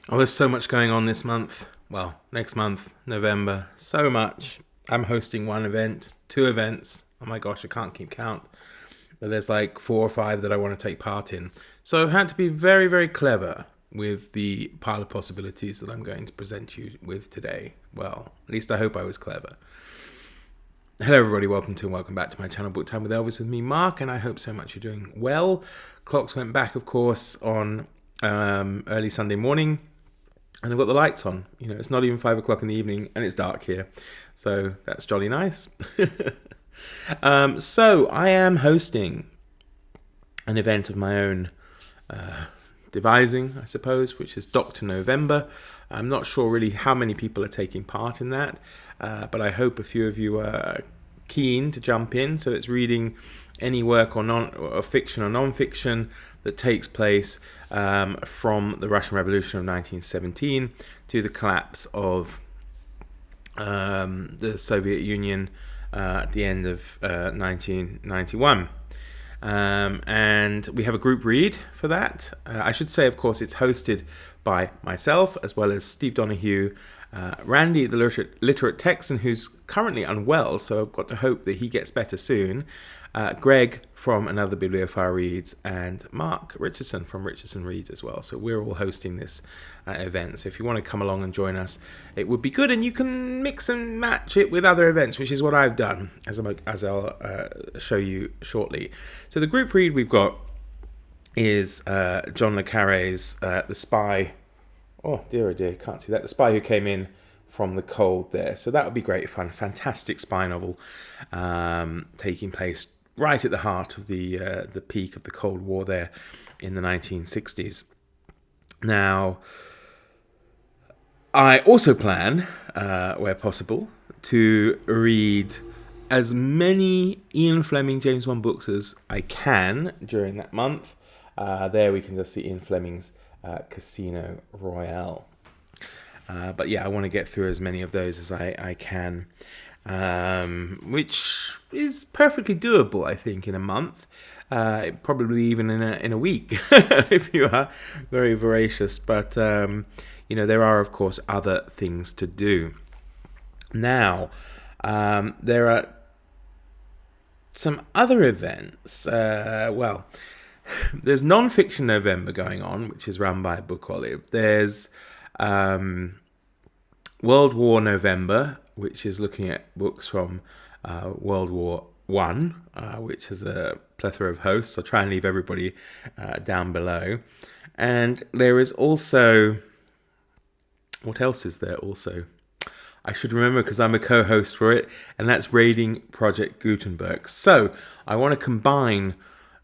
Oh, there's so much going on this month. Well, next month, November. So much. I'm hosting one event, two events. Oh my gosh, I can't keep count. But there's like 4 or 5 that I want to take part in. So I had to be very, very clever with the pile of possibilities that I'm going to present you with today. Well, at least I hope I was clever. Hello everybody, welcome to and welcome back to my channel Book Time with Elvis with me, Mark, and I hope so much you're doing well. Clocks went back, of course, on early Sunday morning. And I've got the lights on. You know, it's not even 5 o'clock in the evening and it's dark here. So that's jolly nice. So I am hosting an event of my own devising, I suppose, which is Dr. November. I'm not sure really how many people are taking part in that, but I hope a few of you are keen to jump in. So it's reading any work or fiction or non-fiction that takes place from the Russian Revolution of 1917 to the collapse of the Soviet Union at the end of 1991. And we have a group read for that. I should say, of course, it's hosted by myself as well as Steve Donahue, Randy, the literate Texan, who's currently unwell, so I've got to hope that he gets better soon. Greg from Another Bibliophile Reads, and Mark Richardson from Richardson Reads as well. So we're all hosting this event. So if you want to come along and join us, it would be good. And you can mix and match it with other events, which is what I've done, as I'll show you shortly. So the group read we've got is John le Carré's The Spy. Oh dear, can't see that. The Spy Who Came In from the Cold there. So that would be great fun. Fantastic spy novel taking place right at the heart of the peak of the Cold War there in the 1960s. Now, I also plan, where possible, to read as many Ian Fleming James Bond books as I can during that month. There we can just see Ian Fleming's Casino Royale. But yeah, I want to get through as many of those as I can, which is perfectly doable, I think, in a month, probably even in a week, if you are very voracious. But there are, of course, other things to do. Now, there are some other events. There's Nonfiction November going on, which is run by Book Olive. There's World War November, which is looking at books from World War One, which has a plethora of hosts. I'll try and leave everybody down below. And there is also, what else is there also? I should remember because I'm a co-host for it, and that's Raiding Project Gutenberg. So I want to combine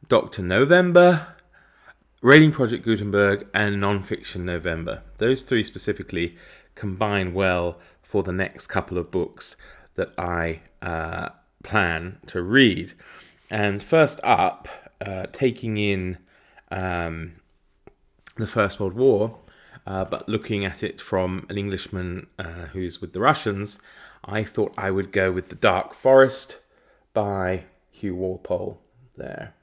Dr. November, Raiding Project Gutenberg, and Nonfiction November. Those three specifically combine well for the next couple of books that I plan to read. And first up, taking in the First World War, but looking at it from an Englishman who's with the Russians, I thought I would go with The Dark Forest by Hugh Walpole there.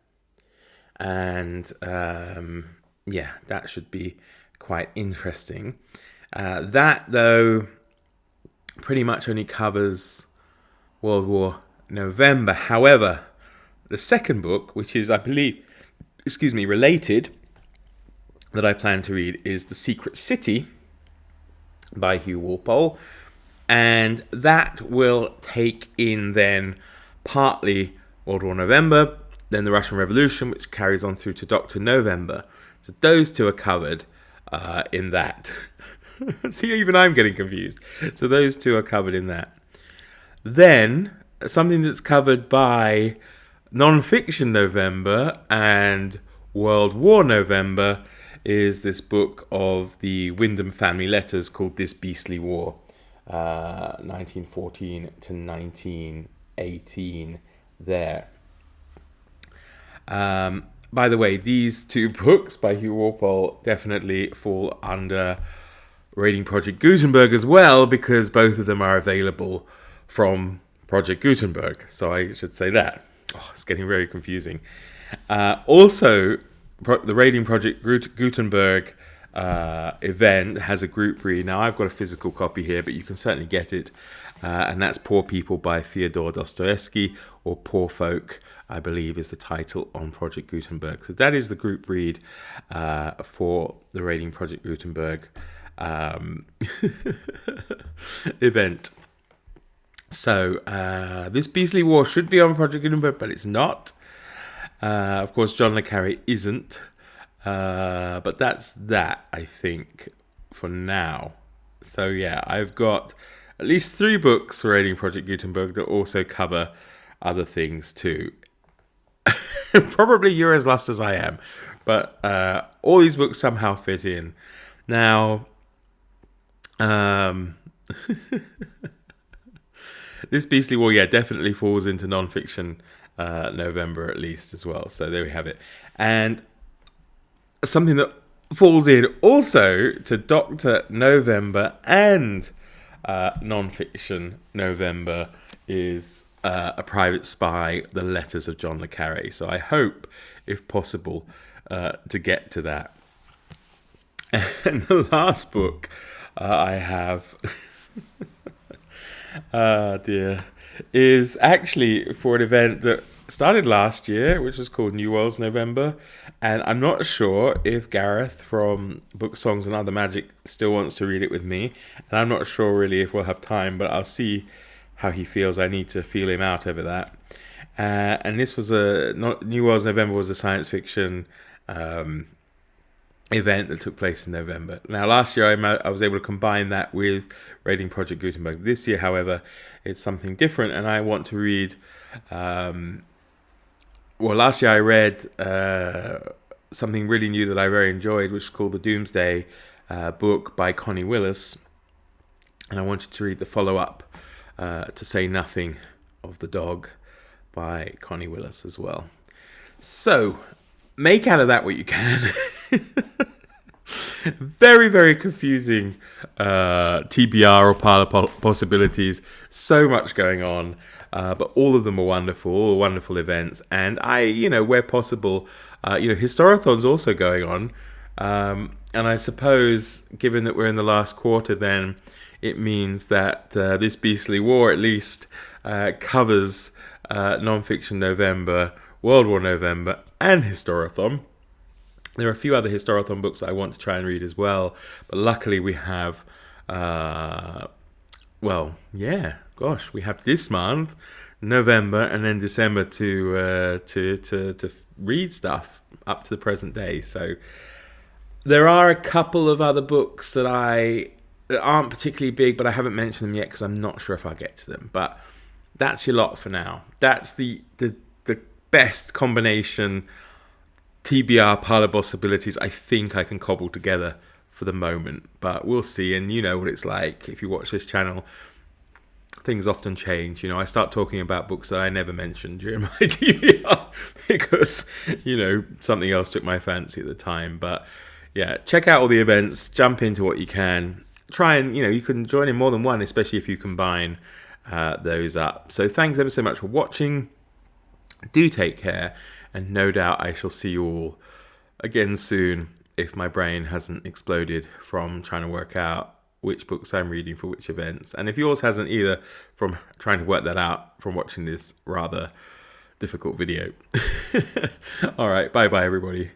And that should be quite interesting. That, though, pretty much only covers World War November. However, the second book, which is, I believe, related, that I plan to read is The Secret City by Hugh Walpole. And that will take in then partly World War November, then the Russian Revolution, which carries on through to Dr. November. So those two are covered in that. See, even I'm getting confused. So those two are covered in that. Then, something that's covered by Nonfiction November and World War November is this book of the Wyndham family letters called This Beastly War, 1914 to 1918 there. By the way, these two books by Hugh Walpole definitely fall under Raiding Project Gutenberg as well, because both of them are available from Project Gutenberg. So I should say that. Oh, it's getting very confusing. Also, the Raiding Project Gutenberg event has a group read. Now, I've got a physical copy here, but you can certainly get it. And that's Poor People by Fyodor Dostoevsky, or Poor Folk, I believe, is the title on Project Gutenberg. So that is the group read for the Raiding Project Gutenberg event. So this Beastly War should be on Project Gutenberg, but it's not. Of course, John le Carré isn't. But that's that, I think, for now. So yeah, I've got at least 3 books for Raiding Project Gutenberg that also cover other things too. Probably you're as lost as I am. But all these books somehow fit in. Now, this Beastly War, yeah, definitely falls into Nonfiction November at least as well. So there we have it. And something that falls in also to Dr. No-vember and Nonfiction November is A Private Spy, The Letters of John le Carré. So I hope, if possible, to get to that. And the last book I have, dear, is actually for an event that started last year, which was called New Worlds November. And I'm not sure if Gareth from Book Songs and Other Magic still wants to read it with me. And I'm not sure really if we'll have time, but I'll see how he feels. I need to feel him out over that. And this was New Worlds November was a science fiction event that took place in November. Now, last year I was able to combine that with Raiding Project Gutenberg. This year, however, it's something different, and I want to read. Last year I read something really new that I very enjoyed, which is called the Doomsday book by Connie Willis, and I wanted to read the follow-up, To Say Nothing of the Dog, by Connie Willis as well. So, make out of that what you can. Very, very confusing TBR or pile of possibilities. So much going on. But all of them are wonderful, all wonderful events. And where possible, Historathon's also going on. And I suppose, given that we're in the last quarter, then it means that this Beastly War at least covers Nonfiction November, World War November, and Historathon. There are a few other Historathon books I want to try and read as well. But luckily we have... we have this month, November, and then December to read stuff up to the present day. So there are a couple of other books that aren't particularly big, but I haven't mentioned them yet because I'm not sure if I'll get to them. But that's your lot for now. That's the best combination TBR pile of possibilities I think I can cobble together for the moment. But we'll see, and you know what it's like if you watch this channel. Things often change. I start talking about books that I never mentioned during my TBR because, something else took my fancy at the time. But yeah, check out all the events, jump into what you can. Try and, you can join in more than one, especially if you combine those up. So thanks ever so much for watching. Do take care, and no doubt I shall see you all again soon if my brain hasn't exploded from trying to work out which books I'm reading for which events. And if yours hasn't either, from trying to work that out from watching this rather difficult video. All right, bye-bye, everybody.